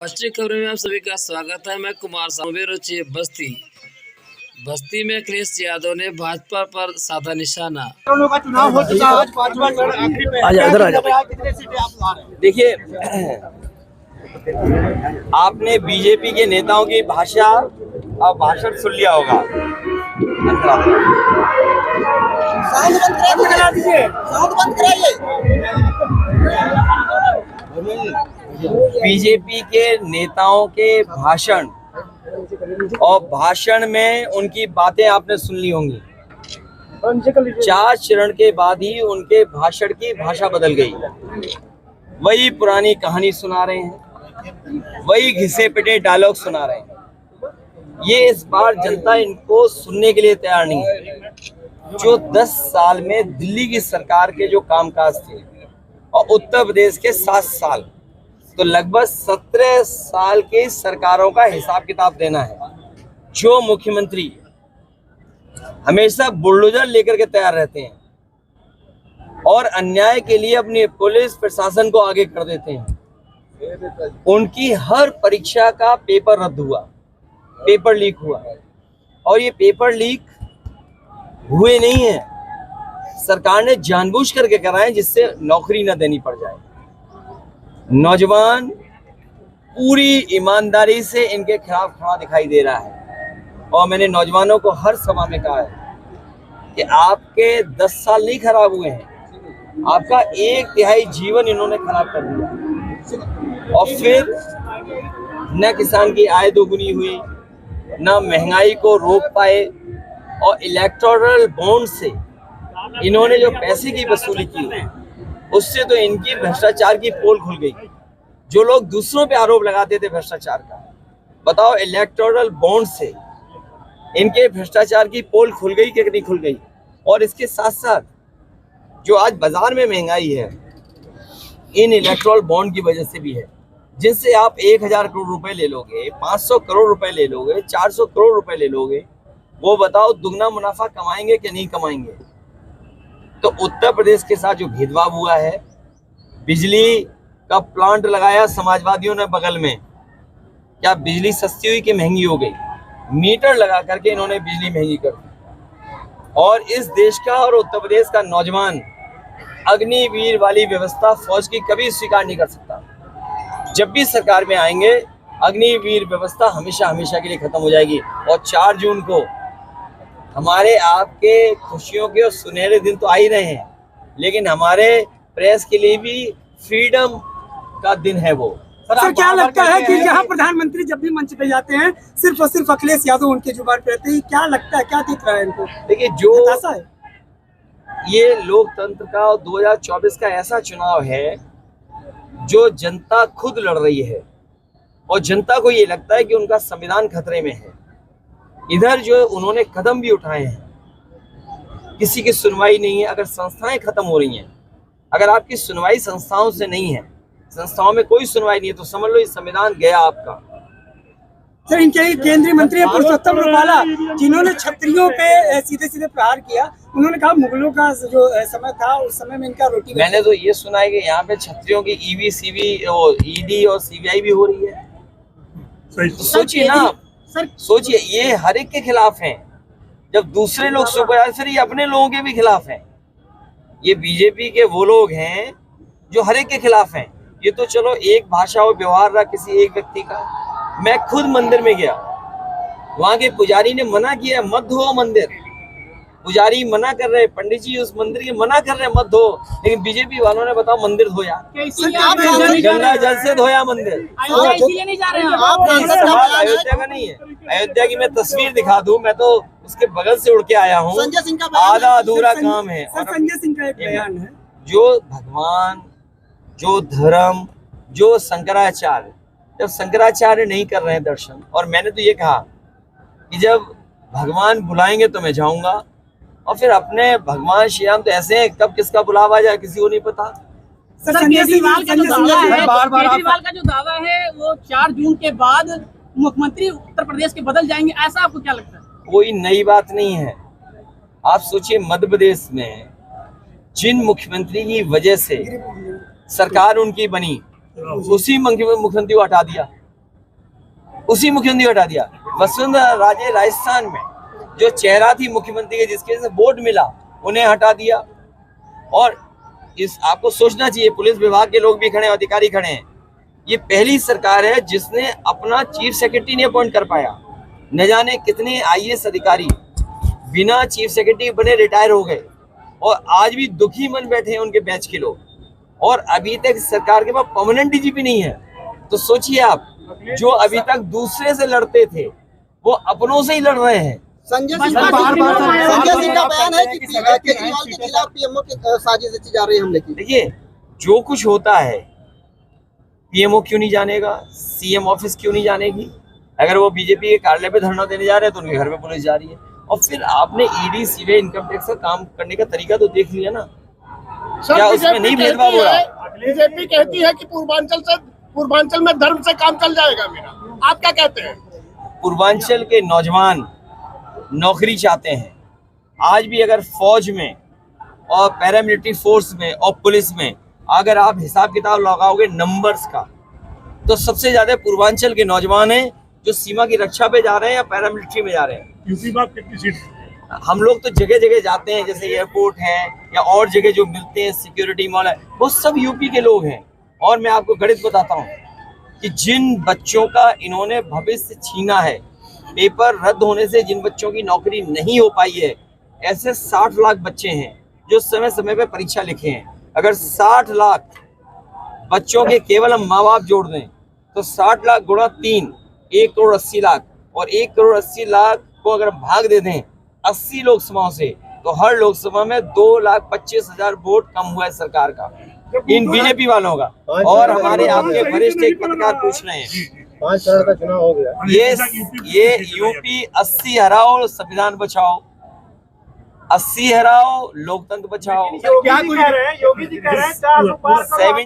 राष्ट्रीय खबरों में आप सभी का स्वागत है। मैं कुमार सामुची बस्ती में अखिलेश यादव ने भाजपा पर साधा निशाना। का चुनाव हो चुका है, आज पांचवा चरण आखिरी पे है। कितने सीटें आप ला रहे हैं? देखिए, आपने बीजेपी के नेताओं की भाषा और भाषण सुन लिया होगा। साउंड बंद कराइए। बीजेपी के नेताओं के भाषण और भाषण में उनकी बातें आपने सुन ली होंगी। 4 चरण के बाद ही उनके भाषण की भाषा बदल गई। वही पुरानी कहानी सुना रहे हैं, वही घिसे पिटे डायलॉग सुना रहे हैं। ये इस बार जनता इनको सुनने के लिए तैयार नहीं है। जो 10 साल में दिल्ली की सरकार के जो कामकाज थे और उत्तर प्रदेश के 7 साल, तो लगभग 17 साल की सरकारों का हिसाब किताब देना है। जो मुख्यमंत्री हमेशा बुलडोजर लेकर के तैयार रहते हैं और अन्याय के लिए अपनी पुलिस प्रशासन को आगे कर देते हैं, उनकी हर परीक्षा का पेपर रद्द हुआ, पेपर लीक हुआ। और ये पेपर लीक हुए नहीं है, सरकार ने जानबूझ करके कराए जिससे नौकरी न देनी पड़ जाए। नौजवान पूरी ईमानदारी से इनके खिलाफ खड़ा दिखाई दे रहा है। और मैंने नौजवानों को हर सभा में कहा है कि आपके 10 साल नहीं खराब हुए हैं, आपका 1/3 जीवन इन्होंने खराब कर दिया। और फिर न किसान की आय दोगुनी हुई, न महंगाई को रोक पाए, और इलेक्टोरल बॉन्ड से इन्होंने जो पैसे की वसूली की उससे तो इनकी भ्रष्टाचार की पोल खुल गई। जो लोग दूसरों पे आरोप लगाते थे भ्रष्टाचार का, बताओ इलेक्टोरल बॉन्ड से इनके भ्रष्टाचार की पोल खुल गई कि नहीं खुल गई। और इसके साथ साथ जो आज बाजार में महंगाई है, इन इलेक्टोरल बॉन्ड की वजह से भी है, जिनसे आप 1000 करोड़ रुपए ले लोगे, 500 करोड़ रुपए ले लोगे, 400 करोड़ रुपए ले लोगे, वो बताओ दुगना मुनाफा कमाएंगे कि नहीं कमाएंगे। तो उत्तर प्रदेश के साथ जो भेदभाव हुआ है, बिजली का प्लांट लगाया समाजवादियों ने बगल में, क्या बिजली सस्ती हुई कि महंगी हो गई? मीटर लगा करके इन्होंने बिजली महंगी कर दी। और इस देश का और उत्तर प्रदेश का नौजवान अग्निवीर वाली व्यवस्था फौज की कभी स्वीकार नहीं कर सकता। जब भी सरकार में आएंगे, अग्निवीर व्यवस्था हमेशा हमेशा के लिए खत्म हो जाएगी। और 4 जून को हमारे आपके खुशियों के और सुनहरे दिन तो आ ही रहे हैं, लेकिन हमारे प्रेस के लिए भी फ्रीडम का दिन है वो। सर क्या लगता है कि जहां प्रधानमंत्री जब भी मंच पे जाते हैं सिर्फ और सिर्फ अखिलेश यादव उनके जुबान पे रहते हैं, क्या लगता है, क्या दिख रहा है इनको? देखिए, जो ये लोकतंत्र का और 2024 का ऐसा चुनाव है जो जनता खुद लड़ रही है, और जनता को ये लगता है कि उनका संविधान खतरे में है। इधर जो उन्होंने कदम भी उठाए हैं, किसी की सुनवाई नहीं है। अगर संस्थाएं खत्म हो रही हैं, अगर आपकी सुनवाई संस्थाओं से नहीं है, संस्थाओं में कोई सुनवाई नहीं है, तो समझ लो ये संविधान गया आपका। सर इनके केंद्रीय मंत्री है पुरुषोत्तम रूपाला, जिन्होंने छत्रियों पे सीधे सीधे प्रहार किया। उन्होंने कहा मुगलों का जो समय था उस समय में इनका रोटी। मैंने तो ये सुना है कि यहाँ पे छत्रियों की ईवी सीवी ईडी और सीबीआई भी हो रही है। तो सोचिए ना, सोचिए, ये हर एक के खिलाफ हैं। जब दूसरे लोग सुपर, फिर ये अपने लोगों के भी खिलाफ हैं। ये बीजेपी के वो लोग हैं जो हर एक के खिलाफ हैं। ये तो चलो एक भाषा और व्यवहार रहा किसी एक व्यक्ति का। मैं खुद मंदिर में गया, वहां के पुजारी ने मना किया मत धो मंदिर। पुजारी मना कर रहे, पंडित जी उस मंदिर के मना कर रहे मत धो, लेकिन बीजेपी वालों ने बताओ मंदिर धोया, गंगा जल से धोया मंदिर। अयोध्या का नहीं है, अयोध्या की मैं तस्वीर दिखा दूं, मैं तो उसके बगल से उड़ के आया हूँ। आधा अधूरा काम है। संजय सिंह का एक बयान है, जो भगवान, जो धर्म, जो शंकराचार्य, जब शंकराचार्य नहीं कर रहे हैं दर्शन, और मैंने तो ये कहा कि जब भगवान बुलाएंगे तो मैं जाऊंगा। और फिर अपने भगवान श्री राम तो ऐसे हैं, कब किसका बुलावा जाए किसी को नहीं पता। केजरीवाल का जो दावा है वो 4 जून के बाद मुख्यमंत्री उत्तर प्रदेश के बदल जाएंगे, ऐसा आपको क्या लगता है? कोई नई बात नहीं है। आप सोचिए, मध्य प्रदेश में जिन मुख्यमंत्री की वजह से सरकार उनकी बनी, उसी मुख्यमंत्री को हटा दिया। उसी मुख्यमंत्री को हटा दिया। वसुंधरा राजे राजस्थान में जो चेहरा थी मुख्यमंत्री के, जिसके से वोट मिला, उन्हें हटा दिया। और इस आपको सोचना चाहिए, पुलिस विभाग के लोग भी खड़े हैं, अधिकारी खड़े हैं, ये पहली सरकार है जिसने अपना चीफ सेक्रेटरी नहीं अपॉइंट कर पाया। न जाने कितने आईएएस अधिकारी बिना चीफ सेक्रेटरी बने रिटायर हो गए और आज भी दुखी मन बैठे हैं उनके बैच के लोग, और अभी तक सरकार के पास परमानेंट डीजीपी नहीं है। तो सोचिए आप, जो अभी तक दूसरे से लड़ते थे वो अपनों से ही लड़ रहे हैं। संजय सिंह का बयान है कि केजरीवाल के खिलाफ पीएमओ की साजिश रची जा रही है हमले की। देखिए, जो कुछ होता है पीएमओ क्यों नहीं जानेगा, सीएम ऑफिस क्यों नहीं जानेगी? अगर वो बीजेपी के कार्यालय पे धरना देने जा रहे हैं तो उनके घर पे पुलिस जा रही है। और फिर आपने ईडी, सीबीआई, इनकम टैक्स का काम करने का तरीका तो देख लिया ना, क्या उसमें नहीं भेदभाव हो रहा? बीजेपी कहती है कि पूर्वांचल में धर्म से काम चल जाएगा मेरा, आप क्या कहते हैं? पूर्वांचल के नौजवान नौकरी चाहते हैं। आज भी अगर फौज में और पैरामिलिट्री फोर्स में और पुलिस में अगर आप हिसाब किताब लगाओगे नंबर्स का, तो सबसे ज्यादा पूर्वांचल के नौजवान हैं जो सीमा की रक्षा पे जा रहे हैं या पैरामिलिट्री में जा रहे हैं। यूपी बात कितनी सीट? हम लोग तो जगह जगह जाते हैं, जैसे एयरपोर्ट है या और जगह जो मिलते हैं, सिक्योरिटी मॉल है, वो सब यूपी के लोग हैं। और मैं आपको गणित बताता हूँ कि जिन बच्चों का इन्होंने भविष्य छीना है, पेपर रद्द होने से जिन बच्चों की नौकरी नहीं हो पाई है, ऐसे 60 लाख बच्चे हैं जो समय समय पे परीक्षा लिखे हैं। अगर 60 लाख बच्चों के केवल हम माँ बाप जोड़ दें तो 60 लाख गुणा 3, 1 करोड़ 80 लाख, और 1 करोड़ 80 लाख को अगर भाग दे दें 80 लोकसभाओं से, तो हर लोकसभा में 2,25,000 वोट कम हुआ है सरकार का, इन बीजेपी वालों का। और हमारे आपके वरिष्ठ एक पत्रकार पूछ रहे हैं, 5 चरण का चुनाव हो गया, ये यूपी 80 हराओ संविधान बचाओ, 80 हराओ लोकतंत्र बचाओ। क्या कह रहे हैं योगी जी? कह रहे हैं 400 पार करो।